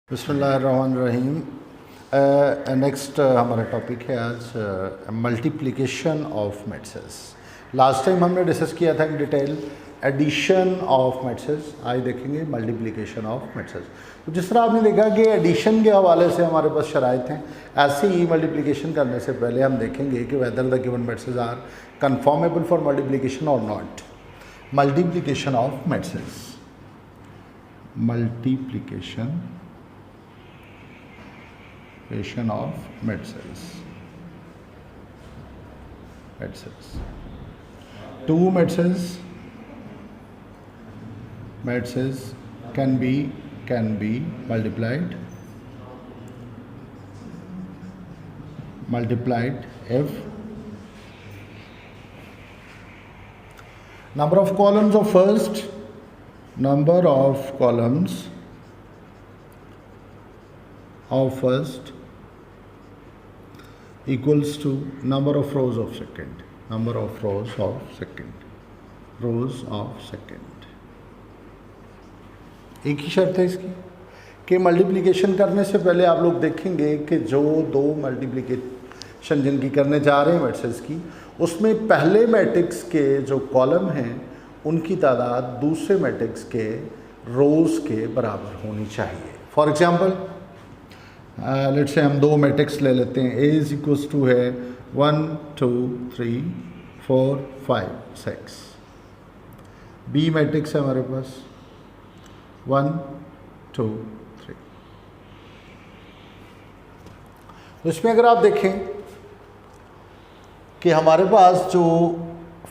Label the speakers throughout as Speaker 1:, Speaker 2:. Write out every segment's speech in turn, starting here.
Speaker 1: बिस्मिल्लाहिर्रहमानिर्रहीम। नेक्स्ट हमारा टॉपिक है आज multiplication of matrices. Last time हमने डिस्कस किया था in detail addition of matrices. आज देखेंगे मल्टीप्लिकेशन ऑफ मैट्रिसेस। तो जिस तरह आपने देखा कि एडिशन के हवाले से हमारे पास शराइत हैं, ऐसे ही मल्टीप्लिकेशन करने से पहले हम देखेंगे कि whether the given matrices are conformable for multiplication or not. Multiplication of matrices, multiplication of matrices. Two matrices can be multiplied if number of columns of first equals to number of rows of second. एक ही शर्त है इसकी कि multiplication करने से पहले आप लोग देखेंगे कि जो दो मल्टीप्लिकेशन जिनकी करने जा रहे हैं मैट्रिसेस की, उसमें पहले मैट्रिक्स के जो कॉलम हैं उनकी तादाद दूसरे मैट्रिक्स के रोज़ के बराबर होनी चाहिए। फॉर एग्जांपल लेट्स से हम दो मैट्रिक्स ले लेते हैं। ए इज इक्वल्स टू है 1 2 3 4 5 6। बी मैट्रिक्स है हमारे पास 1 2 3। तो इसमें अगर आप देखें कि हमारे पास जो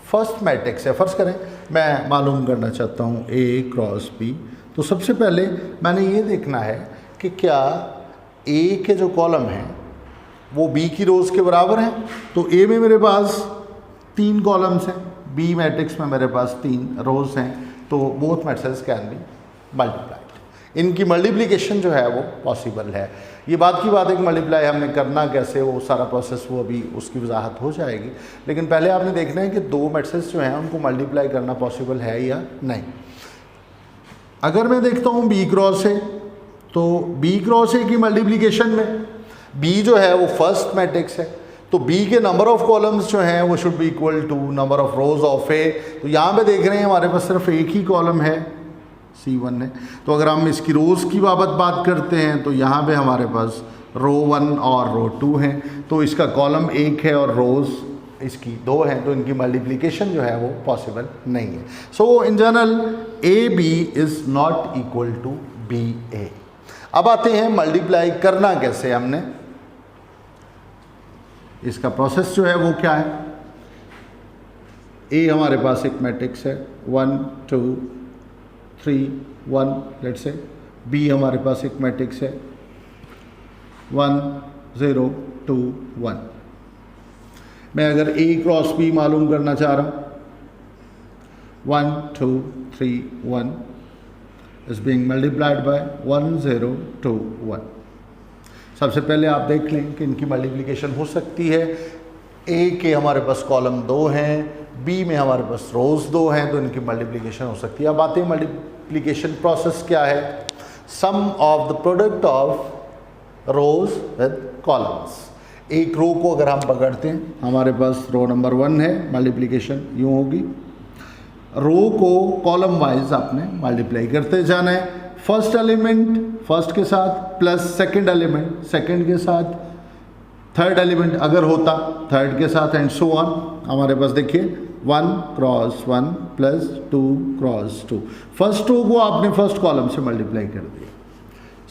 Speaker 1: फर्स्ट मैट्रिक्स है, फर्ज करें मैं मालूम करना चाहता हूँ ए क्रॉस बी, तो सबसे पहले मैंने ये देखना है कि क्या ए के जो कॉलम हैं वो बी की रोज़ के बराबर हैं। तो ए में मेरे पास 3 कॉलम्स हैं, बी मैट्रिक्स में मेरे पास 3 रोज़ हैं, तो both matrices can be multiplied. इनकी मल्टीप्लिकेशन जो है वो पॉसिबल है। ये बात की बात है कि मल्टीप्लाई हमने करना कैसे, वो सारा प्रोसेस वो अभी उसकी वजाहत हो जाएगी, लेकिन पहले आपने देखना है कि दो मैट्रिसेस जो हैं उनको मल्टीप्लाई करना पॉसिबल है या नहीं। अगर मैं देखता हूँ बी क्रॉस ए, तो बी क्रॉस ए की मल्टीप्लिकेशन में बी जो है वो फर्स्ट मैट्रिक्स है, तो बी के नंबर ऑफ कॉलम्स जो हैं वो should be equal to number of rows of A. तो यहाँ पे देख रहे हैं हमारे पास सिर्फ एक ही कॉलम है, C1 है। तो अगर हम इसकी रोज़ की बात करते हैं तो यहाँ पे हमारे पास रो 1 और रो 2 हैं, तो इसका कॉलम 1 है और रोज़ इसकी 2 हैं, तो इनकी मल्टीप्लिकेशन जो है वो पॉसिबल नहीं है। So in general A B is not equal to B A. अब आते हैं मल्टीप्लाई करना कैसे हमने, इसका प्रोसेस जो है वो क्या है। ए हमारे पास एक मैट्रिक्स है 1 2 3 1 लेट्स से। बी हमारे पास एक मैट्रिक्स है 1 0 2 1। मैं अगर ए क्रॉस बी मालूम करना चाह रहा हूँ 1 2 3 1 is being multiplied by 1 0 2 1। सबसे पहले आप देख लें कि इनकी मल्टीप्लिकेशन हो सकती है। ए के हमारे पास कॉलम 2 हैं, बी में हमारे पास रोज़ 2 हैं, तो इनकी मल्टीप्लिकेशन हो सकती है। अब आते हैं मल्टीप्लिकेशन प्रोसेस क्या है। Sum of the product of rows with columns. एक रो को अगर हम पकड़ते हैं, हमारे पास रो नंबर 1 है, मल्टीप्लिकेशन यूँ होगी, रो को कॉलम वाइज आपने मल्टीप्लाई करते जाना है। फर्स्ट एलिमेंट फर्स्ट के साथ प्लस सेकंड एलिमेंट सेकंड के साथ, थर्ड एलिमेंट अगर होता थर्ड के साथ, एंड सो ऑन। हमारे पास देखिए 1 cross 1 plus 2 cross 2। First row को आपने फर्स्ट कॉलम से मल्टीप्लाई कर दिया,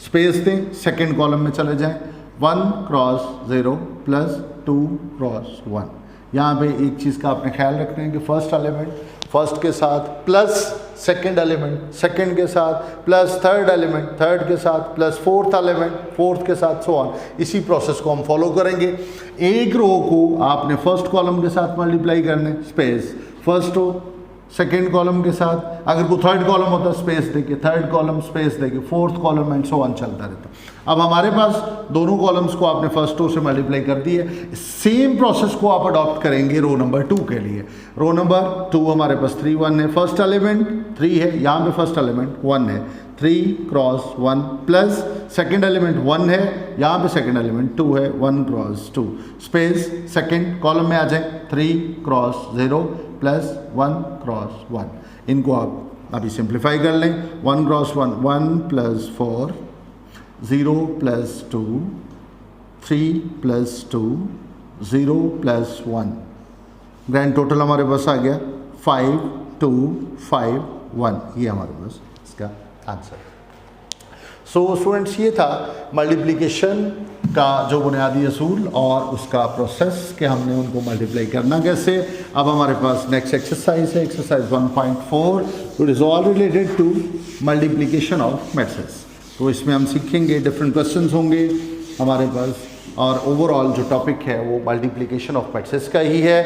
Speaker 1: स्पेस दें, सेकंड कॉलम में चले जाएं, 1 क्रॉस 0 प्लस 2 क्रॉस 1। यहाँ पे एक चीज़ का आपने ख्याल रखना है कि फर्स्ट एलिमेंट फर्स्ट के साथ प्लस सेकंड एलिमेंट सेकंड के साथ प्लस थर्ड एलिमेंट थर्ड के साथ प्लस फोर्थ एलिमेंट फोर्थ के साथ, सो ऑन। इसी प्रोसेस को हम फॉलो करेंगे। एक रो को आपने फर्स्ट कॉलम के साथ मल्टीप्लाई करने, space, first row second column के साथ, अगर कोई थर्ड कॉलम होता स्पेस देखिए, थर्ड कॉलम स्पेस देखिए, fourth column and so on चलता रहता। अब हमारे पास दोनों कॉलम्स को आपने फर्स्ट रो से मल्टीप्लाई कर दी है। सेम प्रोसेस को आप अडॉप्ट करेंगे रो नंबर 2 के लिए। रो नंबर 2 हमारे पास 3 1 है, फर्स्ट एलिमेंट 3 है, यहाँ पे फर्स्ट एलिमेंट 1 है, 3 क्रॉस 1 प्लस सेकेंड एलिमेंट 1 है, यहाँ पे सेकेंड एलिमेंट 2 है, 1 क्रॉस 2 स्पेस सेकेंड कॉलम में आ जाए 3 क्रॉस 0 प्लस 1 क्रॉस 1। इनको आप अभी सिंप्लीफाई कर लें। 1 cross 1 1 plus 4 0 plus 2 3 plus 2 0 plus 1, grand total हमारे पास आ गया 5 2 5 1। ये हमारे पास इसका आंसर। सो स्टूडेंट्स, ये था मल्टीप्लिकेशन का जो बुनियादी असूल और उसका प्रोसेस कि हमने उनको मल्टीप्लाई करना कैसे। अब हमारे पास नेक्स्ट एक्सरसाइज है, exercise 1.4, it is all related to multiplication of matrices. तो इसमें हम सीखेंगे, डिफरेंट क्वेश्चंस होंगे हमारे पास, और ओवरऑल जो टॉपिक है वो मल्टीप्लिकेशन ऑफ मैट्रिसेस का ही है।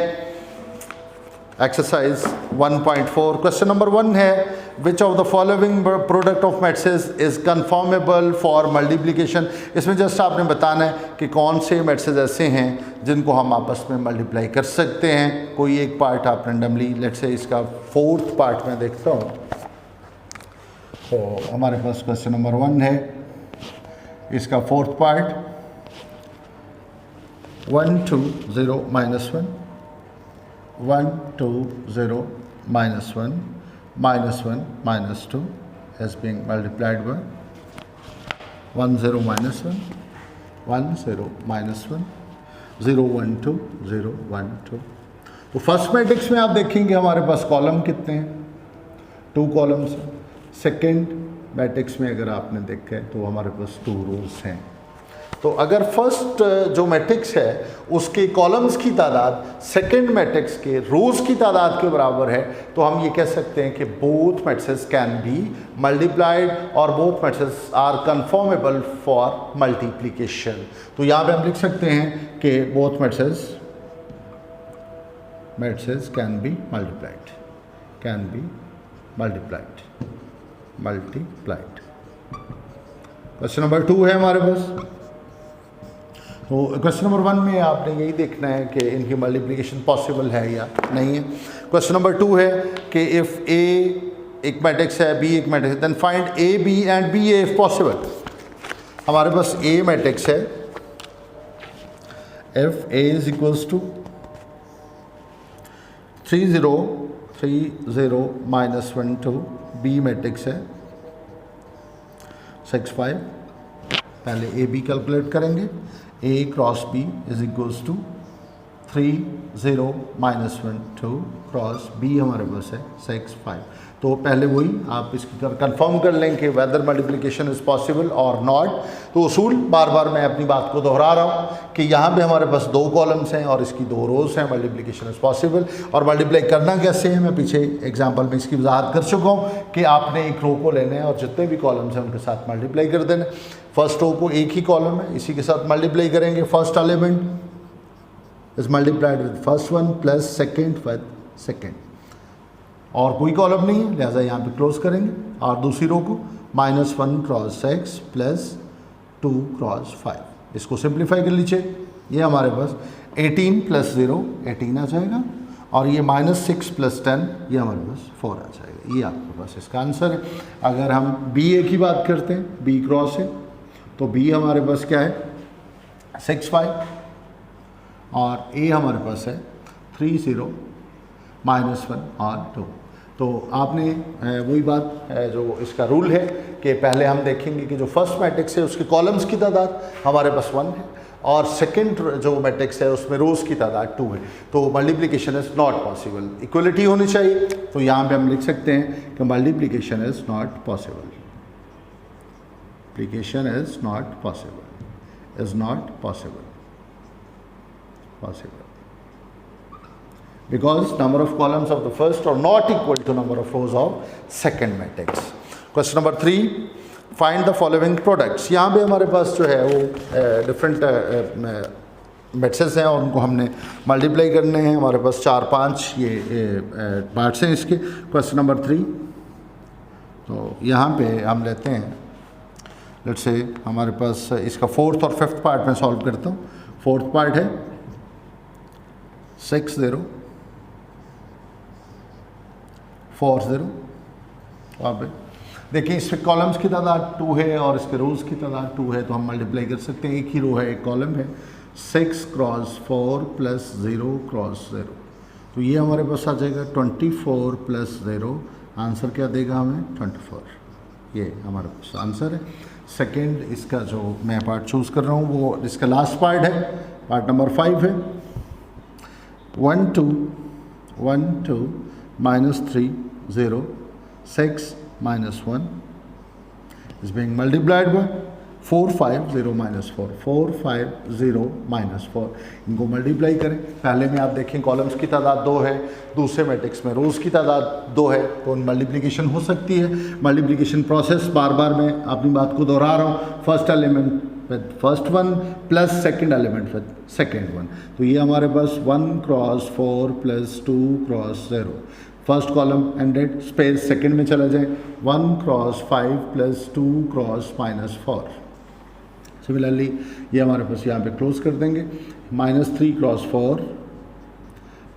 Speaker 1: एक्सरसाइज 1.4 क्वेश्चन नंबर 1 है, which of the following product of matrices is conformable for multiplication. इसमें जस्ट आपने बताना है कि कौन से मैट्रिसेस ऐसे हैं जिनको हम आपस में मल्टीप्लाई कर सकते हैं। कोई एक पार्ट आप रेंडमली, लेट्स से इसका फोर्थ पार्ट में देखता हूँ। तो हमारे पास क्वेश्चन नंबर 1 है, इसका fourth part 1 2 0 -1 1 2 0 -1 -1 -2 is being multiplied by 1 0 -1 1 0 -1 0 1 2 0 1 2। तो फर्स्ट मैट्रिक्स में आप देखेंगे हमारे पास कॉलम कितने हैं, 2 कॉलम्स हैं। सेकेंड मैट्रिक्स में अगर आपने देखा है तो हमारे पास 2 रोज हैं। तो अगर फर्स्ट जो मैट्रिक्स है उसके कॉलम्स की तादाद सेकेंड मैट्रिक्स के रोज की तादाद के बराबर है, तो हम ये कह सकते हैं कि both matrices can be multiplied और both matrices are conformable for multiplication. तो यहाँ पे हम लिख सकते हैं कि both matrices can be multiplied, multiplied. Question number 2 है हमारे पास। तो क्वेश्चन नंबर 1 में आपने यही देखना है कि इनकी मल्टीप्लिकेशन पॉसिबल है या नहीं है। क्वेश्चन नंबर 2 है कि इफ़ ए एक मैट्रिक्स है, बी एक मैट्रिक्स है, then find A B and B A if possible. हमारे पास ए मैट्रिक्स है, if A is equals to 3 0 3 0 -1 2, B matrix है 6 5। पहले ए बी कैलकुलेट करेंगे। A cross B is equals to 3 0 -1 2 cross B हमारे पास है 6 5। तो पहले वही आप इसकी कंफर्म कर लें कि वेदर मल्टीप्लिकेशन इज़ पॉसिबल और नॉट। तो उसूल बार बार मैं अपनी बात को दोहरा रहा हूँ कि यहाँ पे हमारे पास 2 कॉलम्स हैं और इसकी 2 रोज हैं, मल्टीप्लिकेशन इज़ पॉसिबल। और मल्टीप्लाई करना कैसे है, मैं पीछे एग्जांपल में इसकी वजाहत कर चुका हूँ कि आपने एक रो को लेना है और जितने भी कॉलम्स हैं उनके साथ मल्टीप्लाई कर देना। फर्स्ट रो को एक ही कॉलम है, इसी के साथ मल्टीप्लाई करेंगे। First element is multiplied with first one plus second with second, और कोई कॉलम नहीं है लिहाजा यहाँ पे क्लोज करेंगे। और दूसरी रो को -1 क्रॉस 6 प्लस 2 क्रॉस 5, इसको सिंप्लीफाई कर लीजिए। ये हमारे पास 18 + 0 18 आ जाएगा, और ये -6 + 10 ये हमारे पास 4 आ जाएगा। ये आपके पास इसका आंसर है। अगर हम बी ए की बात करते हैं, बी क्रॉस है, तो बी हमारे पास क्या है 6 5, और ए हमारे पास है 3 0 -1 और 2। तो आपने वही बात जो इसका रूल है कि पहले हम देखेंगे कि जो फर्स्ट मैट्रिक्स है उसके कॉलम्स की तादाद हमारे पास 1 है, और सेकंड जो मैट्रिक्स है उसमें रोज की तादाद 2 है। तो multiplication is not possible, equality होनी चाहिए। तो यहाँ पे हम लिख सकते हैं कि multiplication is not possible, multiplication is not possible, is not possible, possible because number of columns of the first are not equal to number of rows of second matrix. Question number 3, find the following products. यहाँ पे हमारे पास जो है वो different matrices हैं और उनको हमने मल्टीप्लाई करने हैं। हमारे पास 4-5 ये पार्ट्स हैं इसके। क्वेश्चन नंबर 3, तो यहाँ पे हम लेते हैं, लेट्स से हमारे पास इसका फोर्थ और फिफ्थ पार्ट में सॉल्व करता हूँ। फोर्थ पार्ट है 6 0 4 0, वहाँ पे देखिए इसमें कॉलम्स की तादाद 2 है और इसके रोज़ की तादाद 2 है, तो हम मल्टीप्लाई कर सकते हैं। एक ही रो है, एक कॉलम है। 6 क्रॉस 4 प्लस 0 क्रॉस 0, तो ये हमारे पास आ जाएगा 24 प्लस 0। आंसर क्या देगा हमें? 24। ये हमारे पास आंसर है। सेकंड इसका जो मैं पार्ट चूज़ कर रहा हूँ वो इसका लास्ट पार्ट है, पार्ट नंबर 5 है। 1 2 1 2 minus 3 0 6 minus 1 is being multiplied by 4 5 0 minus 4 4 5 0 minus 4। इनको मल्टीप्लाई करें। पहले में आप देखें कॉलम्स की तादाद 2 है, दूसरे मैट्रिक्स में रोज़ की तादाद 2 है, तो मल्टीप्लिकेशन हो सकती है। मल्टीप्लिकेशन प्रोसेस बार बार मैं अपनी बात को दोहरा रहा हूँ। First element with first one plus second element with second one, तो ये हमारे पास 1 cross 4 plus 2 cross 0। First column ended, space second में चला जाए, 1 cross 5 plus 2 cross minus 4। Similarly ये हमारे पास यहाँ पे क्लोज कर देंगे, -3 cross 4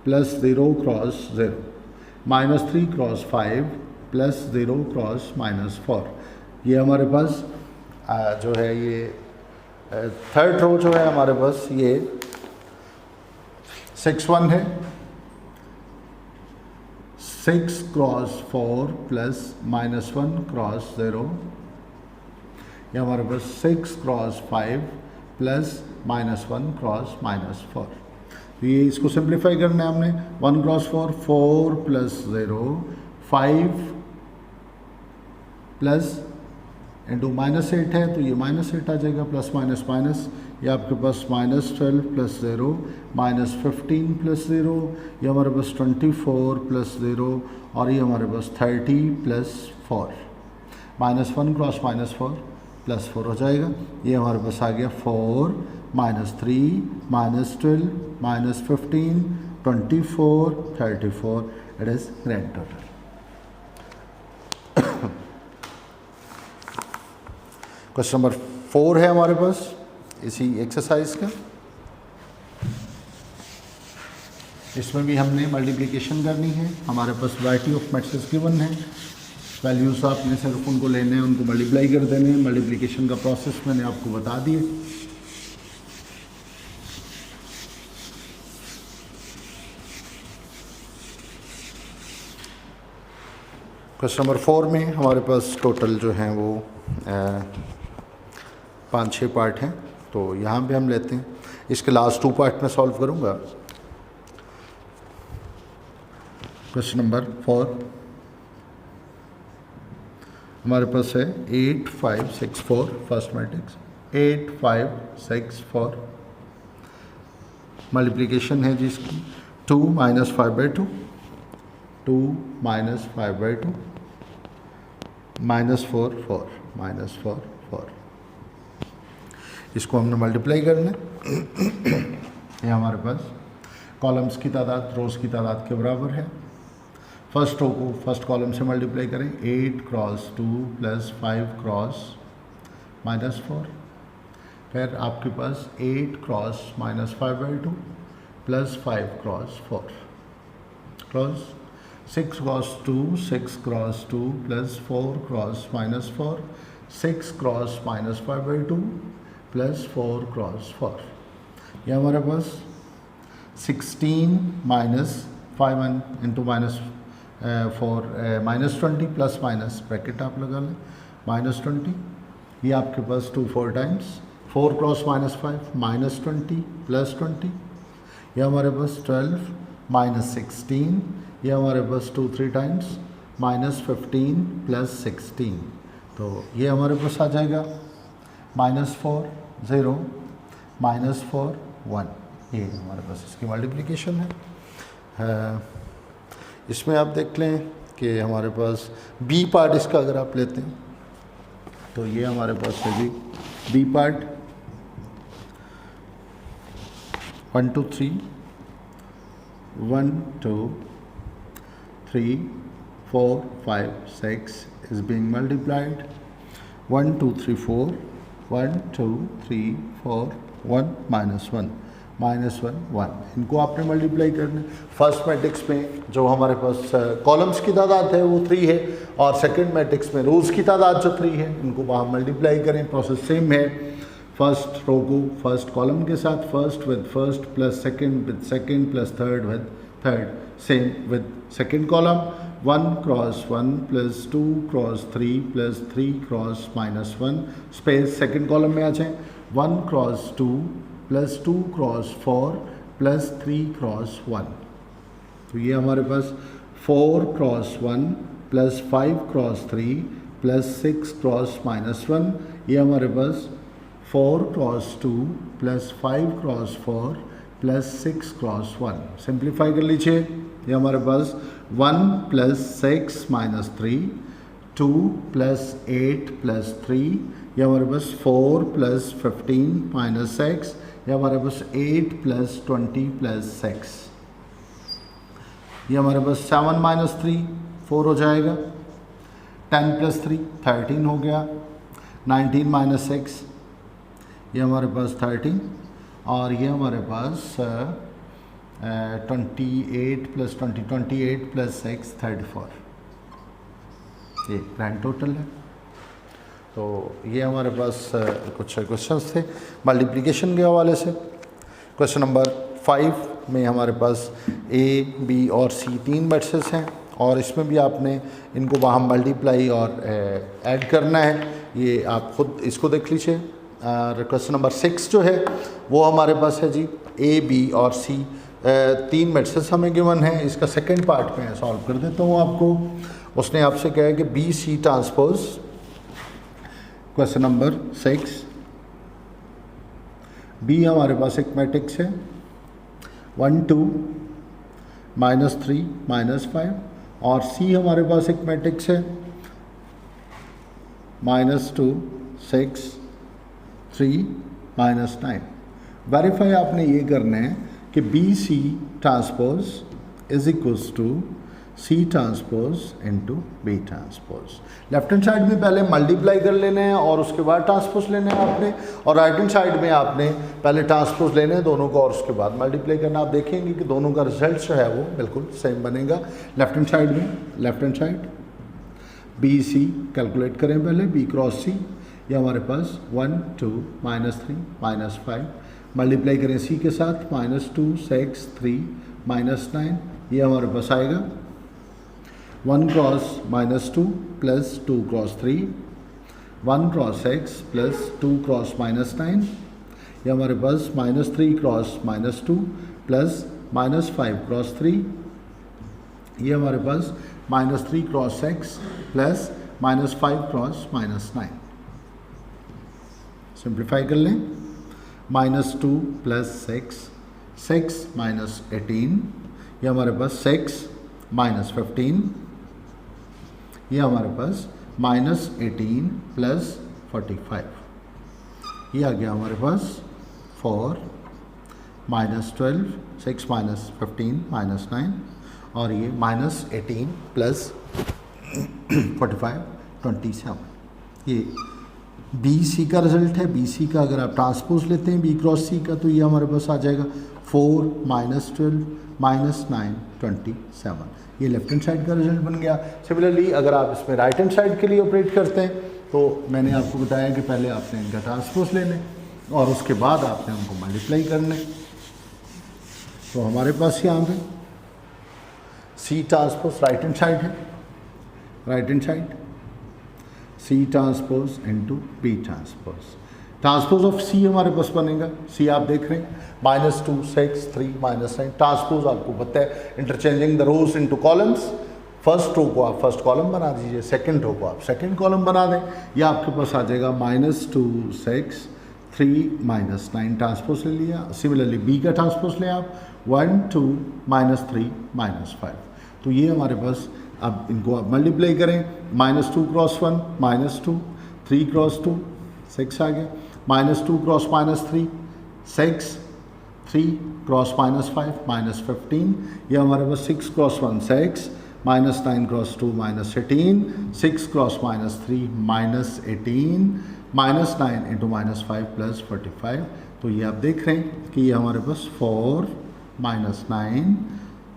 Speaker 1: plus 0 cross 0, -3 cross 5 plus 0 cross minus 4। ये हमारे पास जो है ये थर्ड रो जो है हमारे पास ये 6 1 है। 6 क्रॉस 4 प्लस -1 क्रॉस 0, ये हमारे पास 6 क्रॉस 5 प्लस -1 क्रॉस -4। तो ये इसको सिंप्लीफाई करना है हमने। 1 क्रॉस 4 4 प्लस 0 5 प्लस इंटू -8 है, तो ये -8 आ जाएगा, प्लस माइनस माइनस, ये आपके पास -12 प्लस 0 -15 प्लस 0, ये हमारे पास 24 प्लस 0 और ये हमारे पास 30 प्लस 4। -1 क्रॉस -4 प्लस 4 हो जाएगा। ये हमारे पास आ गया 4 -3 -12 -15 24 34, it is grand total. Question number 4 है हमारे पास इसी एक्सरसाइज का। इसमें भी हमने मल्टीप्लिकेशन करनी है। हमारे पास वैरायटी ऑफ मैट्रिक्स गिवन है, वैल्यूज़ आपने सिर्फ उनको लेने हैं, उनको मल्टीप्लाई कर देने हैं। मल्टीप्लिकेशन का प्रोसेस मैंने आपको बता दिए। क्वेश्चन नंबर 4 में हमारे पास टोटल जो हैं वो 5-6 पार्ट हैं, तो यहाँ पे हम लेते हैं। इसके लास्ट 2 पार्ट में सॉल्व करूँगा। क्वेश्चन नंबर 4 हमारे पास है 8 5 6 4, फर्स्ट मैट्रिक्स 8 5 6 4। मल्टीप्लिकेशन है जिसकी 2 - 5/2 2 - 5/2 -4 4 -4 4। इसको हमने मल्टीप्लाई करना है। ये हमारे पास कॉलम्स की तादाद रोज़ की तादाद के बराबर है। फर्स्ट रो को फर्स्ट कॉलम से मल्टीप्लाई करें, 8 क्रॉस 2 प्लस 5 क्रॉस -4। फिर आपके पास 8 cross -5/2 plus 5 cross 4 cross 6 cross 2 6 cross 2 plus 4 cross -4 6 cross -5/2 plus 4 cross 4। यह हमारे पास 16 - 5 इंटू -4 -20 प्लस माइनस ब्रैकेट आप लगा लें -20। ये आपके पास 2 4 टाइम्स 4 क्रॉस -5 -20 प्लस 20। यह हमारे पास 12 - 16। यह हमारे पास 2 3 टाइम्स -15 प्लस 16। तो ये हमारे पास आ जाएगा -4 0 -4 1। ये हमारे पास इसकी मल्टीप्लिकेशन है। इसमें आप देख लें कि हमारे पास बी पार्ट इसका अगर आप लेते हैं तो ये हमारे पास है B part 1 2 3 1 2 3 4 5 6 is being multiplied 1 2 3 4 1 2 3 4 1 -1 -1 1। इनको आपने मल्टीप्लाई करना है। फर्स्ट मैट्रिक्स में जो हमारे पास कॉलम्स की तादाद है वो 3 है, और सेकंड मैट्रिक्स में रोज़ की तादाद जो 3 है, इनको वहाँ मल्टीप्लाई करें। प्रोसेस सेम है। फर्स्ट रो को फर्स्ट कॉलम के साथ first with first plus second with second plus third with third, same with second column 1 cross 1 plus 2 cross 3 plus 3 cross -1 space second column में आ जाए 1 cross 2 plus 2 cross 4 plus 3 cross 1। तो ये हमारे पास 4 cross 1 plus 5 cross 3 plus 6 cross -1, ये हमारे पास 4 cross 2 plus 5 cross 4 plus 6 cross 1। Simplify कर लीजिए। ये हमारे पास 1 प्लस 6 माइनस 3, 2 प्लस 8 प्लस 3, ये हमारे पास 4 प्लस 15 माइनस 6, ये हमारे पास 8 प्लस 20 प्लस 6, ये हमारे पास 7 माइनस 3 4 हो जाएगा, 10 प्लस 3 13 हो गया, 19 माइनस 6 ये हमारे पास 13, और ये हमारे पास 28 प्लस 20 28 प्लस 6 34, ये ग्रैंड टोटल है। तो ये हमारे पास कुछ क्वेश्चंस थे मल्टीप्लिकेशन के हवाले से। क्वेश्चन नंबर 5 में हमारे पास ए, बी और सी 3 मैट्रिसेस हैं, और इसमें भी आपने इनको वहाँ मल्टीप्लाई और ऐड करना है। ये आप खुद इसको देख लीजिए। क्वेश्चन नंबर 6 जो है वो हमारे पास है जी ए, बी और सी 3 मैट्रिसेस हमें गिवन है। इसका सेकंड पार्ट में सॉल्व कर देता हूँ आपको। उसने आपसे कहा है कि B C transpose, question number 6, B हमारे पास एक मैट्रिक्स है 1 2 -3 -5, और सी हमारे पास एक मैट्रिक्स है -2 6 3 -9। वेरीफाई आपने ये करना है कि B C transpose is equals to C transpose into B transpose. Left hand side में पहले मल्टीप्लाई कर लेने हैं और उसके बाद ट्रांसपोज लेना है आपने, और राइट हैंड साइड में आपने पहले ट्रांसपोज लेने हैं दोनों को और उसके बाद मल्टीप्लाई करना। आप देखेंगे कि दोनों का रिजल्ट जो है वो बिल्कुल सेम बनेगा। लेफ्ट हैंड साइड में, left hand side B C calculate करें पहले, बी क्रॉस सी, ये हमारे पास 1 2 -3 -5, मल्टीप्लाई करें सी के साथ -2 6 3 -9, ये हमारे पास आएगा 1 cross -2 plus 2 cross 3, 1 cross 6 plus 2 cross -9, ये हमारे पास -3 क्रॉस -2 प्लस -5 क्रॉस 3, ये हमारे पास -3 क्रॉस 6 प्लस -5 क्रॉस -9। सिंप्लीफाई कर लें, -2 प्लस 6 6 -18, ये हमारे पास 6 -15, ये हमारे पास -18 प्लस 45, ये आ गया हमारे पास 4 -12 6 -15 -9, और ये -18 प्लस 45 27। ये बी सी का रिजल्ट है। बी सी का अगर आप ट्रांसपोज लेते हैं बी क्रॉस सी का, तो ये हमारे पास आ जाएगा 4 -12 -9 27। ये लेफ्ट हैंड साइड का रिजल्ट बन गया। सिमिलरली अगर आप इसमें राइट हैंड साइड के लिए ऑपरेट करते हैं तो मैंने आपको बताया कि पहले आपने इनका ट्रांसपोज लेने और उसके बाद आपने उनको मल्टीप्लाई करने। तो हमारे पास यहाँ पे C transpose right hand side है, right hand side C transpose into B transpose. Transpose of C हमारे पास बनेगा, सी आप देख रहे हैं -2 6 3 -9। ट्रांसपोज आपको पता है interchanging the rows into columns. First row को आप फर्स्ट कॉलम बना दीजिए, सेकंड रो को आप सेकंड कॉलम बना दें, या आपके पास आ जाएगा -2 6 3 -9 ट्रांसपोज ले लिया। सिमिलरली बी का ट्रांसपोज लें आप 1 2 -3 -5। तो ये हमारे पास, अब इनको आप मल्टीप्लाई करें, -2 क्रॉस 1 -2, 3 क्रॉस 2 6 आ गया, -2 क्रॉस -3 6, 3 क्रॉस -5 -15, ये हमारे पास 6 cross 1 6, -9 cross 2 -18, 6 cross -3 -18, -9 into -5 plus 45, तो ये आप देख रहे हैं कि ये हमारे पास 4 -9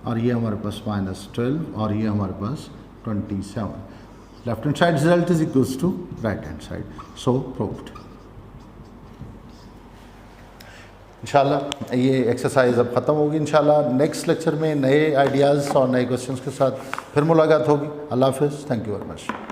Speaker 1: और ये हमारे पास -12 और ये हमारे पास 27. Left hand side result is equals to right hand side. So proved. इंशाल्लाह ये एक्सरसाइज अब ख़त्म होगी. इंशाल्लाह नेक्स्ट लेक्चर में नए आइडियाज़ और नए क्वेश्चंस के साथ फिर मुलाकात होगी. अल्लाह हाफ़िज़. Thank you very much.